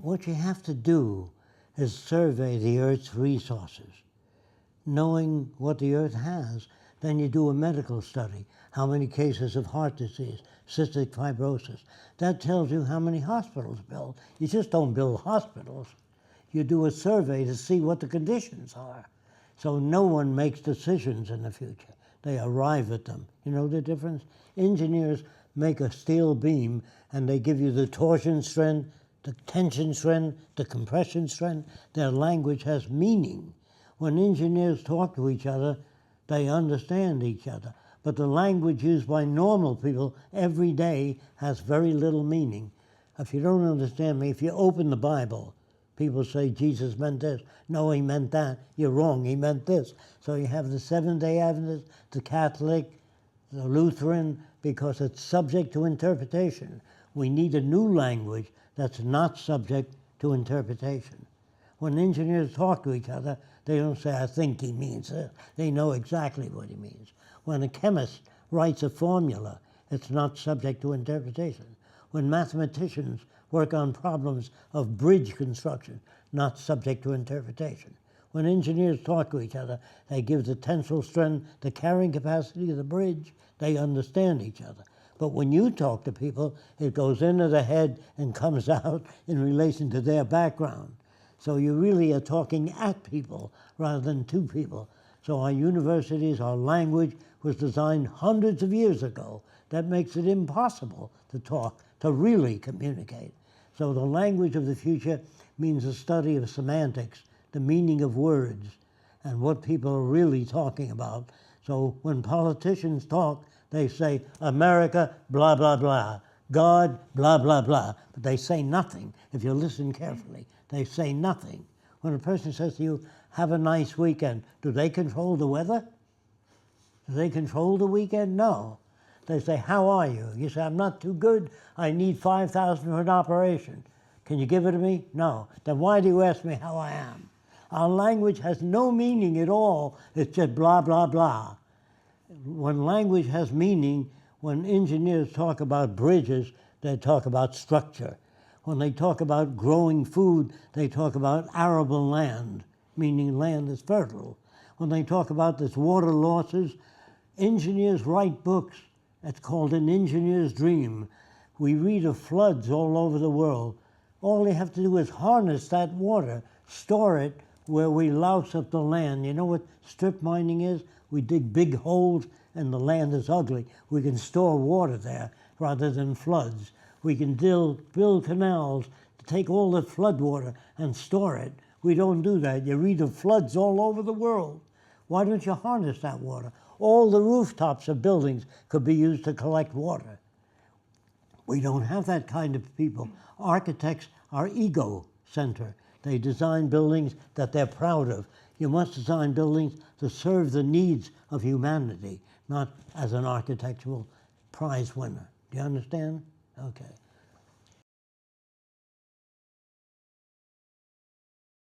what you have to do is survey the Earth's resources. Knowing what the Earth has, then you do a medical study. How many cases of heart disease, cystic fibrosis. That tells you how many hospitals built. You just don't build hospitals. You do a survey to see what the conditions are. So no one makes decisions in the future. They arrive at them. You know the difference? Engineers make a steel beam and they give you the torsion strength, the tension strength, the compression strength. Their language has meaning. When engineers talk to each other, they understand each other. But the language used by normal people every day has very little meaning. If you don't understand me, if you open the Bible, people say Jesus meant this. No, he meant that. You're wrong, he meant this. So you have the Seventh-day Adventist, the Catholic, the Lutheran, because it's subject to interpretation. We need a new language that's not subject to interpretation. When engineers talk to each other, they don't say, I think he means this. They know exactly what he means. When a chemist writes a formula, it's not subject to interpretation. When mathematicians work on problems of bridge construction, not subject to interpretation. When engineers talk to each other, they give the tensile strength, the carrying capacity of the bridge, they understand each other. But when you talk to people, it goes into the head and comes out in relation to their background. So you really are talking at people rather than to people. So our universities, our language was designed hundreds of years ago. That makes it impossible to talk, to really communicate. So the language of the future means a study of semantics, the meaning of words, and what people are really talking about. So when politicians talk, they say, America, blah, blah, blah. God, blah, blah, blah. But they say nothing. If you listen carefully, they say nothing. When a person says to you, have a nice weekend, do they control the weather? Do they control the weekend? No. They say, how are you? You say, I'm not too good. I need $5,000 for an operation. Can you give it to me? No. Then why do you ask me how I am? Our language has no meaning at all. It's just blah, blah, blah. When language has meaning, when engineers talk about bridges, they talk about structure. When they talk about growing food, they talk about arable land, meaning land that's fertile. When they talk about this water losses, engineers write books. It's called An Engineer's Dream. We read of floods all over the world. All they have to do is harness that water, store it where we louse up the land. You know what strip mining is? We dig big holes and the land is ugly. We can store water there rather than floods. We can build canals to take all the flood water and store it. We don't do that. You read of floods all over the world. Why don't you harness that water? All the rooftops of buildings could be used to collect water. We don't have that kind of people. Architects are ego-centered. They design buildings that they're proud of. You must design buildings to serve the needs of humanity, not as an architectural prize winner. Do you understand? Okay.